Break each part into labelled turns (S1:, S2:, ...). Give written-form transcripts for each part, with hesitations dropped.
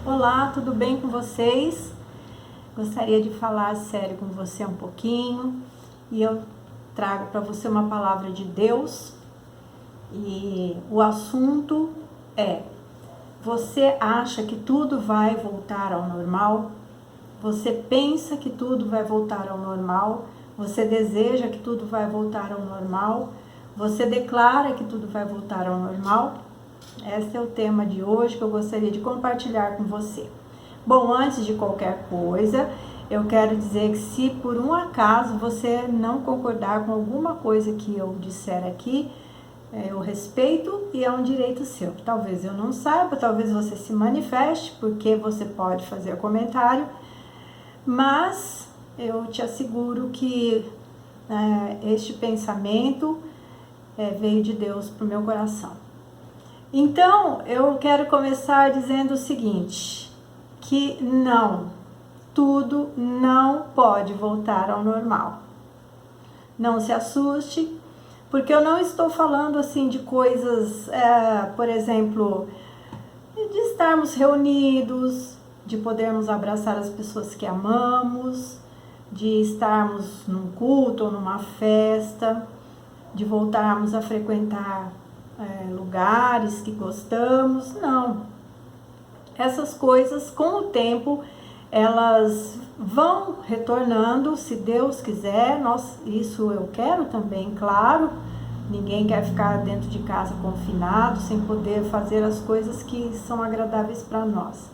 S1: Olá, tudo bem com vocês? Gostaria de falar sério com você um pouquinho e eu trago para você uma palavra de Deus e o assunto é: você acha que tudo vai voltar ao normal? Você pensa que tudo vai voltar ao normal? Você deseja que tudo vai voltar ao normal? Você declara que tudo vai voltar ao normal? Esse é o tema de hoje que eu gostaria de compartilhar com você. Bom, antes de qualquer coisa, eu quero dizer que se por um acaso você não concordar com alguma coisa que eu disser aqui, eu respeito e é um direito seu. Talvez eu não saiba, talvez você se manifeste, porque você pode fazer comentário, mas eu te asseguro que este pensamento veio de Deus para o meu coração. Então, eu quero começar dizendo o seguinte, que não, tudo não pode voltar ao normal. Não se assuste, porque eu não estou falando assim de coisas, por exemplo, de estarmos reunidos, de podermos abraçar as pessoas que amamos, de estarmos num culto ou numa festa, de voltarmos a frequentar lugares que gostamos. Não, essas coisas com o tempo elas vão retornando, se Deus quiser. Isso eu quero também, claro. Ninguém quer ficar dentro de casa confinado, sem poder fazer as coisas que são agradáveis para nós.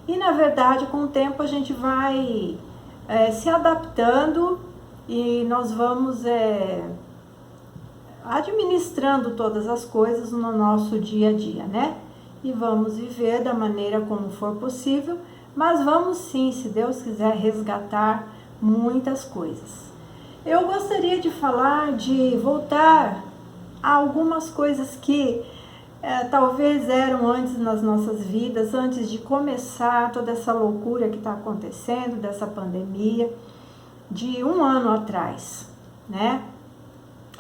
S1: E na verdade, com o tempo a gente vai se adaptando e nós vamos administrando todas as coisas no nosso dia a dia, né? E vamos viver da maneira como for possível, mas vamos sim, se Deus quiser, resgatar muitas coisas. Eu gostaria de falar, de voltar a algumas coisas que talvez eram antes nas nossas vidas, antes de começar toda essa loucura que está acontecendo, dessa pandemia, de um ano atrás, né?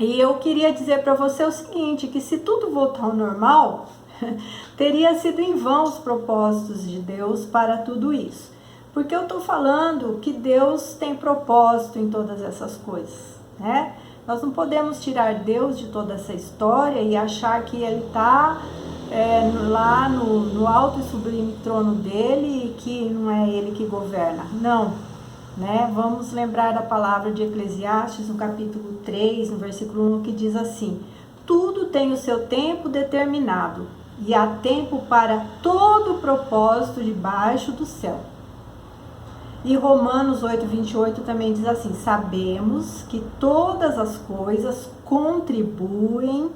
S1: E eu queria dizer para você o seguinte, que se tudo voltar ao normal, teria sido em vão os propósitos de Deus para tudo isso. Porque eu estou falando que Deus tem propósito em todas essas coisas, né? Nós não podemos tirar Deus de toda essa história e achar que Ele está lá no alto e sublime trono dele e que não é Ele que governa. Não. Né? Vamos lembrar da palavra de Eclesiastes, no capítulo 3, no versículo 1, que diz assim: tudo tem o seu tempo determinado, e há tempo para todo propósito debaixo do céu. E Romanos 8, 28 também diz assim: sabemos que todas as coisas contribuem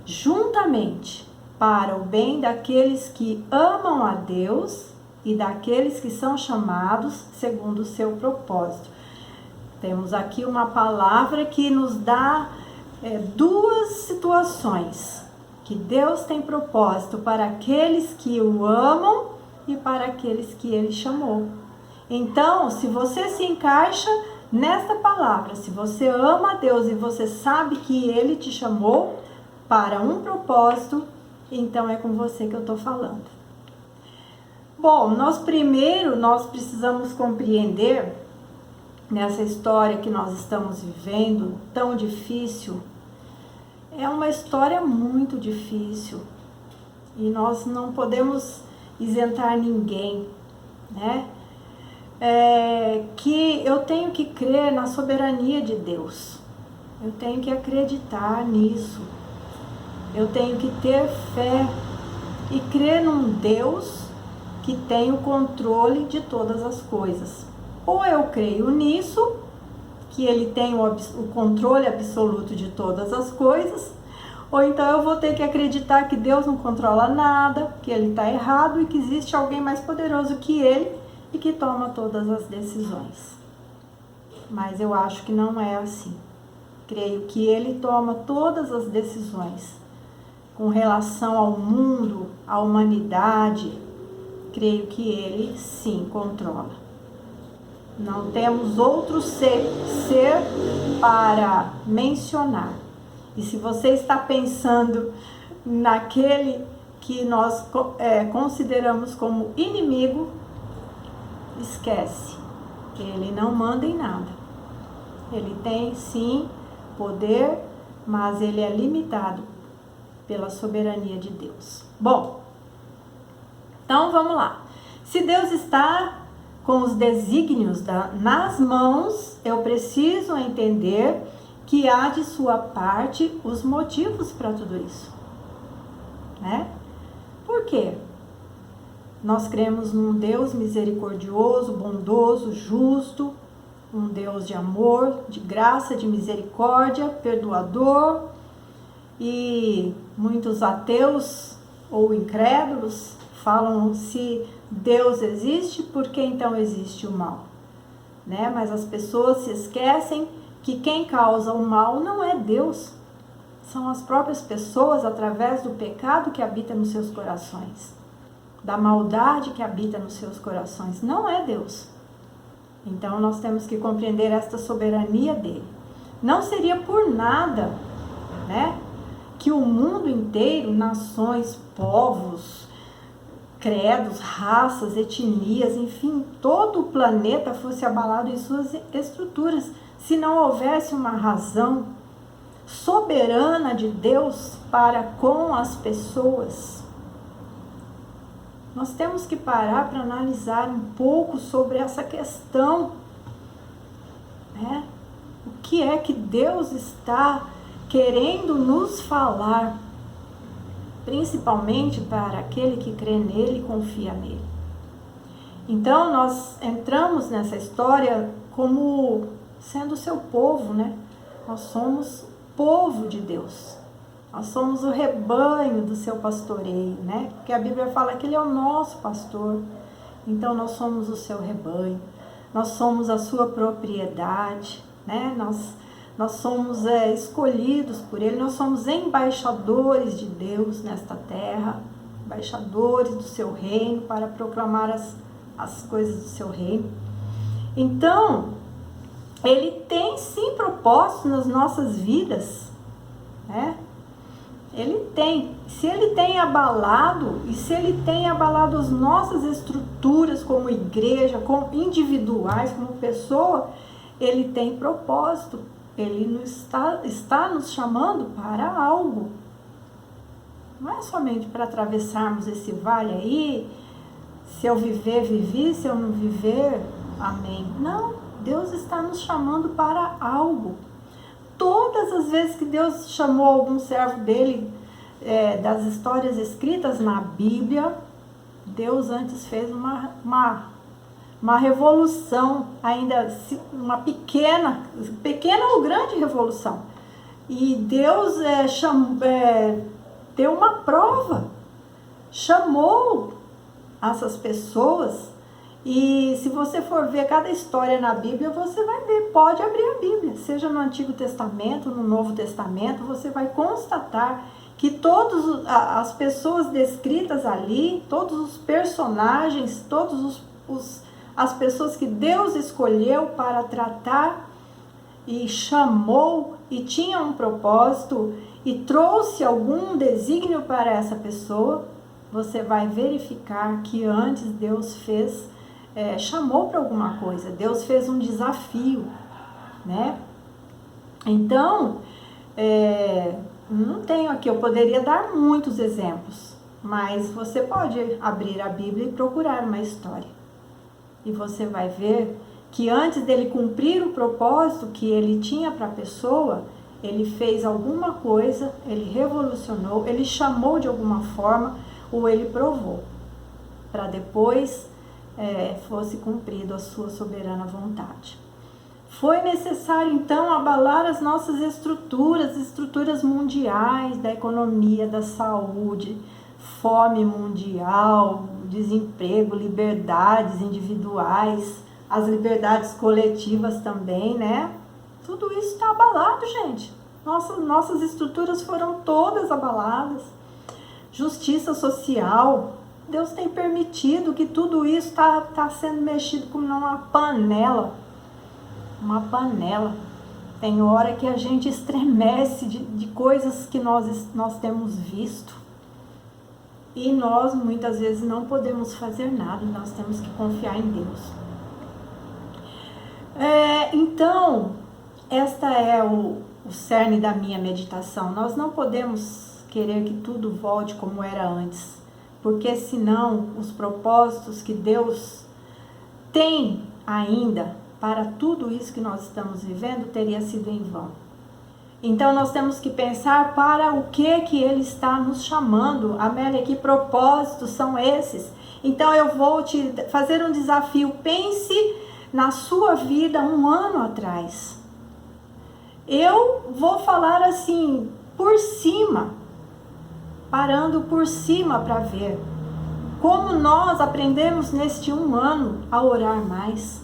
S1: juntamente para o bem daqueles que amam a Deus e daqueles que são chamados segundo o seu propósito. Temos aqui uma palavra que nos dá duas situações, que Deus tem propósito para aqueles que o amam e para aqueles que Ele chamou. Então, se você se encaixa nesta palavra, se você ama a Deus e você sabe que Ele te chamou para um propósito, então é com você que eu estou falando. Bom, nós precisamos compreender nessa história que nós estamos vivendo, tão difícil. É uma história muito difícil e nós não podemos isentar ninguém, né? Que eu tenho que crer na soberania de Deus, eu tenho que acreditar nisso, eu tenho que ter fé e crer num Deus que tem o controle de todas as coisas. Ou eu creio nisso, que Ele tem o controle absoluto de todas as coisas, ou então eu vou ter que acreditar que Deus não controla nada, que Ele está errado e que existe alguém mais poderoso que Ele e que toma todas as decisões. Mas eu acho que não é assim. Creio que Ele toma todas as decisões com relação ao mundo, à humanidade. Creio que Ele sim controla. Não temos outro ser para mencionar. E se você está pensando naquele que nós consideramos como inimigo, esquece. Ele não manda em nada. Ele tem sim poder, mas ele é limitado pela soberania de Deus. Bom, então vamos lá. Se Deus está com os desígnios nas mãos, eu preciso entender que há de sua parte os motivos para tudo isso, né? Por quê? Nós cremos num Deus misericordioso, bondoso, justo, um Deus de amor, de graça, de misericórdia, perdoador, e muitos ateus ou incrédulos falam: se Deus existe, por que então existe o mal? Né? Mas as pessoas se esquecem que quem causa o mal não é Deus, são as próprias pessoas através do pecado que habita nos seus corações, da maldade que habita nos seus corações, não é Deus. Então nós temos que compreender esta soberania dele. Não seria por nada, né, que o mundo inteiro, nações, povos, credos, raças, etnias, enfim, todo o planeta fosse abalado em suas estruturas, se não houvesse uma razão soberana de Deus para com as pessoas. Nós temos que parar para analisar um pouco sobre essa questão, né? O que é que Deus está querendo nos falar, principalmente para aquele que crê nele e confia nele. Então nós entramos nessa história como sendo seu povo, né? Nós somos povo de Deus. Nós somos o rebanho do seu pastoreio, né? Porque a Bíblia fala que ele é o nosso pastor. Então nós somos o seu rebanho. Nós somos a sua propriedade, né? Nós somos escolhidos por ele. Nós somos embaixadores de Deus nesta terra. Embaixadores do seu reino para proclamar as coisas do seu reino. Então, ele tem sim propósito nas nossas vidas, né? Ele tem. Se ele tem abalado, e se ele tem abalado as nossas estruturas como igreja, como individuais, como pessoa, ele tem propósito. Ele está nos chamando para algo. Não é somente para atravessarmos esse vale aí, se eu viver, vivi, se eu não viver, amém. Não, Deus está nos chamando para algo. Todas as vezes que Deus chamou algum servo dele, das histórias escritas na Bíblia, Deus antes fez uma revolução, ainda uma pequena ou grande revolução. E Deus deu uma prova, chamou essas pessoas. E se você for ver cada história na Bíblia, você vai ver, pode abrir a Bíblia, seja no Antigo Testamento, no Novo Testamento, você vai constatar que todas as pessoas descritas ali, todos os personagens, as pessoas que Deus escolheu para tratar e chamou e tinha um propósito e trouxe algum desígnio para essa pessoa, você vai verificar que antes Deus chamou para alguma coisa, Deus fez um desafio, né? Então, não tenho aqui, eu poderia dar muitos exemplos, mas você pode abrir a Bíblia e procurar uma história. E você vai ver que antes dele cumprir o propósito que ele tinha para a pessoa, ele fez alguma coisa, ele revolucionou, ele chamou de alguma forma, ou ele provou, para depois fosse cumprido a sua soberana vontade. Foi necessário então abalar as nossas estruturas mundiais, da economia, da saúde, fome mundial, desemprego, liberdades individuais, as liberdades coletivas também, né? Tudo isso está abalado, gente. Nossas estruturas foram todas abaladas. Justiça social, Deus tem permitido que tudo isso está sendo mexido como numa panela. Uma panela. Tem hora que a gente estremece de coisas que nós temos visto. E nós muitas vezes não podemos fazer nada, nós temos que confiar em Deus. Então, esta é o cerne da minha meditação. Nós não podemos querer que tudo volte como era antes, porque senão os propósitos que Deus tem ainda para tudo isso que nós estamos vivendo teria sido em vão. Então nós temos que pensar para o que Ele está nos chamando. Amélia, que propósitos são esses? Então eu vou te fazer um desafio. Pense na sua vida 1 ano atrás. Eu vou falar assim, por cima, parando por cima para ver como nós aprendemos neste 1 ano a orar mais,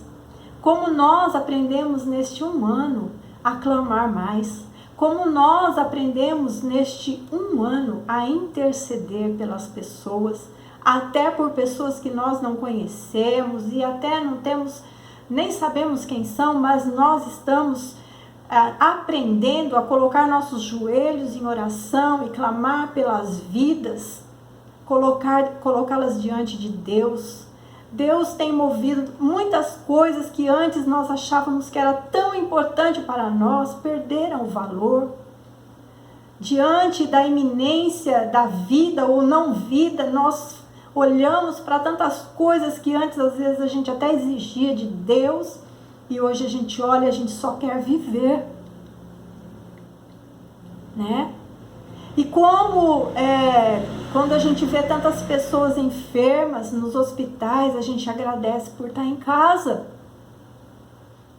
S1: como nós aprendemos neste 1 ano a clamar mais, como nós aprendemos neste 1 ano a interceder pelas pessoas, até por pessoas que nós não conhecemos e até não temos, nem sabemos quem são, mas nós estamos aprendendo a colocar nossos joelhos em oração e clamar pelas vidas, colocá-las diante de Deus. Deus tem movido muitas coisas que antes nós achávamos que era tão importante para nós, perderam o valor. Diante da iminência da vida ou não vida, nós olhamos para tantas coisas que antes às vezes a gente até exigia de Deus, e hoje a gente olha e a gente só quer viver, né? E como quando a gente vê tantas pessoas enfermas nos hospitais, a gente agradece por estar em casa,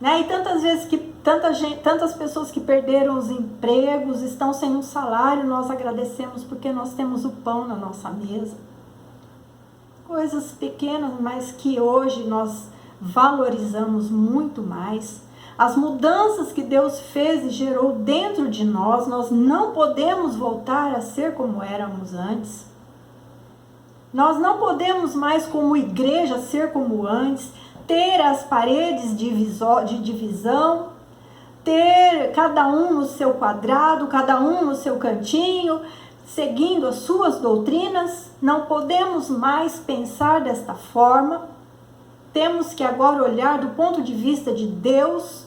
S1: né? E tantas vezes que tantas pessoas que perderam os empregos, estão sem um salário, nós agradecemos porque nós temos o pão na nossa mesa. Coisas pequenas, mas que hoje nós valorizamos muito mais. As mudanças que Deus fez e gerou dentro de nós, nós não podemos voltar a ser como éramos antes. Nós não podemos mais, como igreja, ser como antes, ter as paredes de divisão, ter cada um no seu quadrado, cada um no seu cantinho, seguindo as suas doutrinas. Não podemos mais pensar desta forma. Temos que agora olhar do ponto de vista de Deus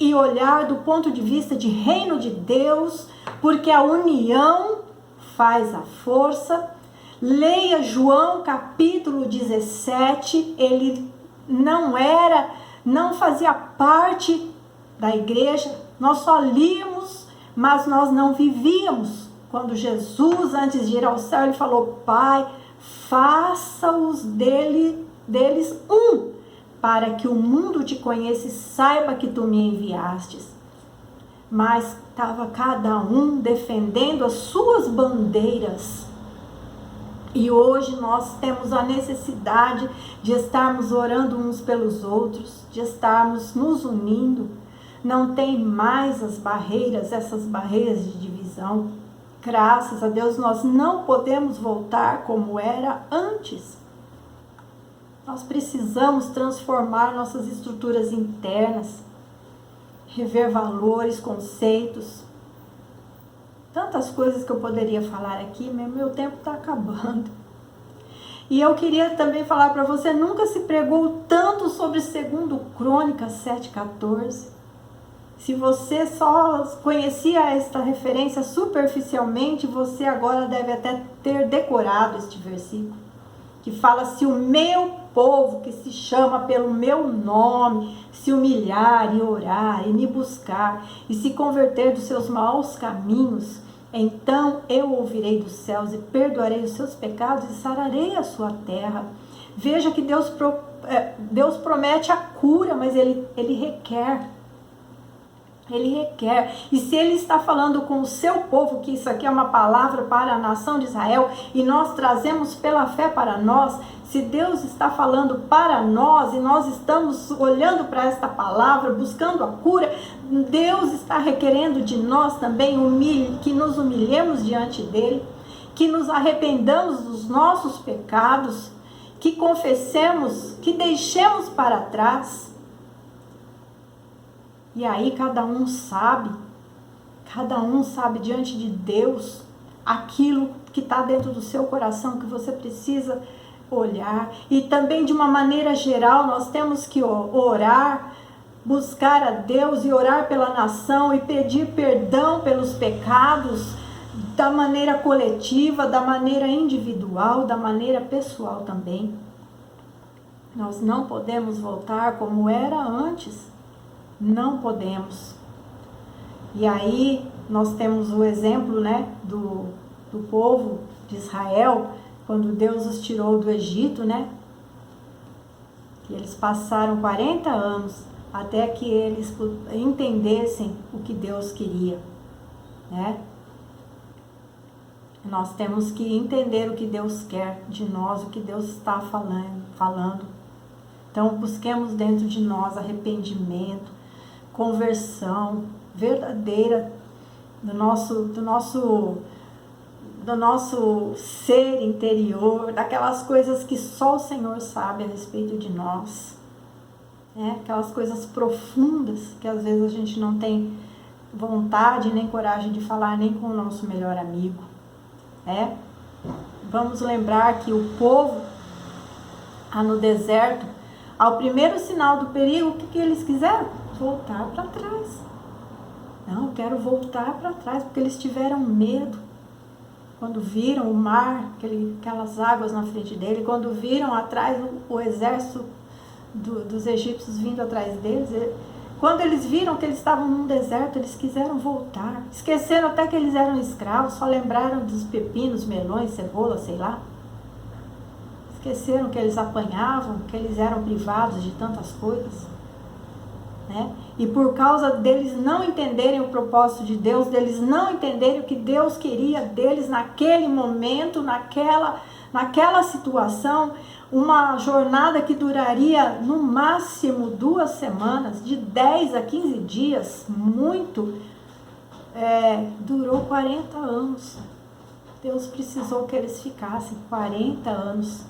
S1: e olhar do ponto de vista de reino de Deus, porque a união faz a força. Leia João capítulo 17, ele não fazia parte da igreja, nós só líamos, mas nós não vivíamos. Quando Jesus, antes de ir ao céu, ele falou: Pai, faça-os deles um, para que o mundo te conheça e saiba que tu me enviastes. Mas estava cada um defendendo as suas bandeiras. E hoje nós temos a necessidade de estarmos orando uns pelos outros, de estarmos nos unindo. Não tem mais essas barreiras de divisão. Graças a Deus nós não podemos voltar como era antes. Nós precisamos transformar nossas estruturas internas, rever valores, conceitos. Tantas coisas que eu poderia falar aqui, mas meu tempo está acabando. E eu queria também falar para você, nunca se pregou tanto sobre 2 Crônicas 7,14. Se você só conhecia esta referência superficialmente, você agora deve até ter decorado este versículo, que fala: se o meu povo, que se chama pelo meu nome, se humilhar e orar e me buscar e se converter dos seus maus caminhos, então eu ouvirei dos céus e perdoarei os seus pecados e sararei a sua terra. Veja que Deus promete a cura, mas ele requer. Ele requer. E se ele está falando com o seu povo, que isso aqui é uma palavra para a nação de Israel, e nós trazemos pela fé para nós, se Deus está falando para nós, e nós estamos olhando para esta palavra, buscando a cura, Deus está requerendo de nós também que nos humilhemos diante dele, que nos arrependamos dos nossos pecados, que confessemos, que deixemos para trás. E aí cada um sabe diante de Deus aquilo que está dentro do seu coração, que você precisa olhar. E também, de uma maneira geral, nós temos que orar, buscar a Deus e orar pela nação e pedir perdão pelos pecados, da maneira coletiva, da maneira individual, da maneira pessoal também. Nós não podemos voltar como era antes. Não podemos. E aí nós temos o exemplo, né, do povo de Israel, quando Deus os tirou do Egito, né? Que eles passaram 40 anos até que eles entendessem o que Deus queria, né? Nós temos que entender o que Deus quer de nós, o que Deus está falando. Então, busquemos dentro de nós arrependimento, conversão verdadeira do nosso ser interior, daquelas coisas que só o Senhor sabe a respeito de nós, né? Aquelas coisas profundas que às vezes a gente não tem vontade nem coragem de falar nem com o nosso melhor amigo. Vamos lembrar que o povo no deserto, ao primeiro sinal do perigo, o que eles quiseram? Voltar para trás. Não, eu quero voltar para trás, porque eles tiveram medo. Quando viram o mar, aquelas águas na frente dele, quando viram atrás o exército dos egípcios vindo atrás deles, quando eles viram que eles estavam num deserto, eles quiseram voltar. Esqueceram até que eles eram escravos, só lembraram dos pepinos, melões, cebola, sei lá. Esqueceram que eles apanhavam, que eles eram privados de tantas coisas, né? E por causa deles não entenderem o propósito de Deus, deles não entenderem o que Deus queria deles naquele momento, naquela situação, uma jornada que duraria no máximo 2 semanas, de 10 a 15 dias, durou 40 anos. Deus precisou que eles ficassem 40 anos,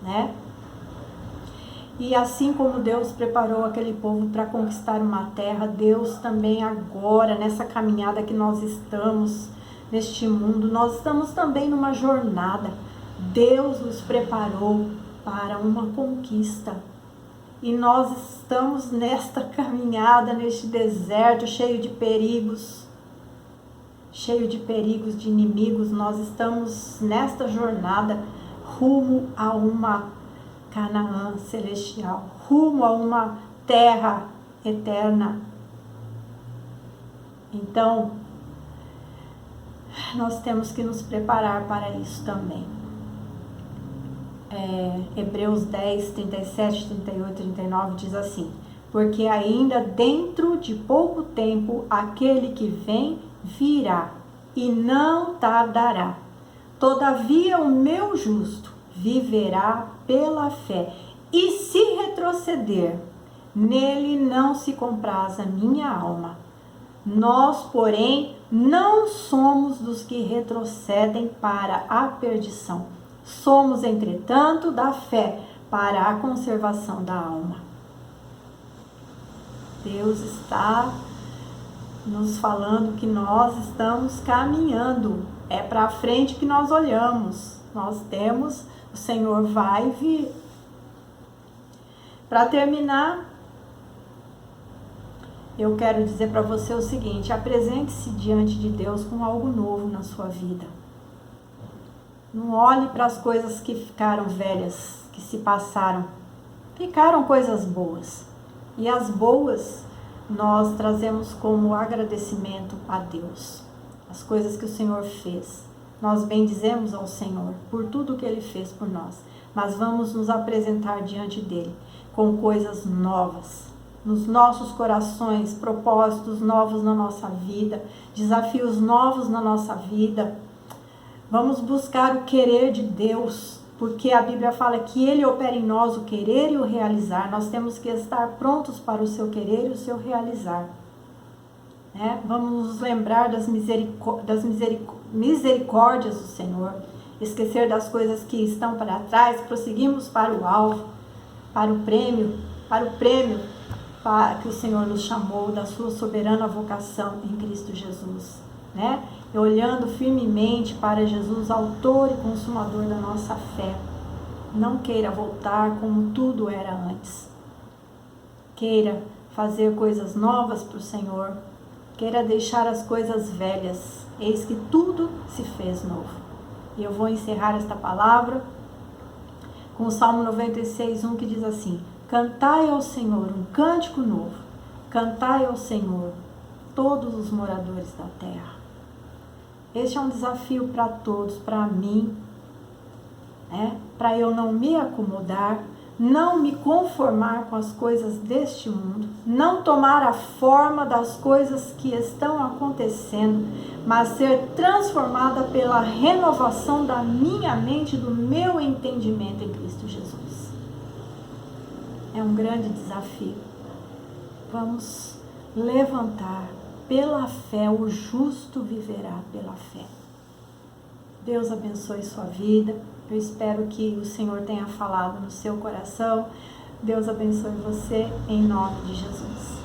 S1: né? E assim como Deus preparou aquele povo para conquistar uma terra, Deus também agora, nessa caminhada que nós estamos, neste mundo, nós estamos também numa jornada. Deus nos preparou para uma conquista. E nós estamos nesta caminhada, neste deserto cheio de perigos, de inimigos. Nós estamos nesta jornada rumo a uma Canaã celestial, rumo a uma terra eterna. Então, nós temos que nos preparar para isso também. Hebreus 10, 37, 38, 39 diz assim: porque ainda dentro de pouco tempo aquele que vem virá e não tardará. Todavia o meu justo viverá pela fé, e se retroceder, nele não se compraz a minha alma. Nós, porém, não somos dos que retrocedem para a perdição. Somos, entretanto, da fé para a conservação da alma. Deus está nos falando que nós estamos caminhando. É para frente que nós olhamos. Nós temos, o Senhor vai vir. Para terminar, eu quero dizer para você o seguinte: apresente-se diante de Deus com algo novo na sua vida. Não olhe para as coisas que ficaram velhas, que se passaram. Ficaram coisas boas. E as boas nós trazemos como agradecimento a Deus. As coisas que o Senhor fez. Nós bendizemos ao Senhor por tudo que Ele fez por nós. Mas vamos nos apresentar diante dEle com coisas novas. Nos nossos corações, propósitos novos na nossa vida, desafios novos na nossa vida. Vamos buscar o querer de Deus, porque a Bíblia fala que Ele opera em nós o querer e o realizar. Nós temos que estar prontos para o seu querer e o seu realizar. Vamos nos lembrar das misericórdias do Senhor, esquecer das coisas que estão para trás, prosseguimos para o alvo, para o prêmio que o Senhor nos chamou, da sua soberana vocação em Cristo Jesus. olhando firmemente para Jesus, autor e consumador da nossa fé. Não queira voltar como tudo era antes. Queira fazer coisas novas para o Senhor. Queira deixar as coisas velhas. Eis que tudo se fez novo. E eu vou encerrar esta palavra com o Salmo 96:1, que diz assim: cantai ao Senhor um cântico novo. Cantai ao Senhor, todos os moradores da terra. Este é um desafio para todos, para mim, para eu não me acomodar, não me conformar com as coisas deste mundo, não tomar a forma das coisas que estão acontecendo, mas ser transformada pela renovação da minha mente, do meu entendimento em Cristo Jesus. É um grande desafio. Vamos levantar pela fé, o justo viverá pela fé. Deus abençoe sua vida. Eu espero que o Senhor tenha falado no seu coração. Deus abençoe você, em nome de Jesus.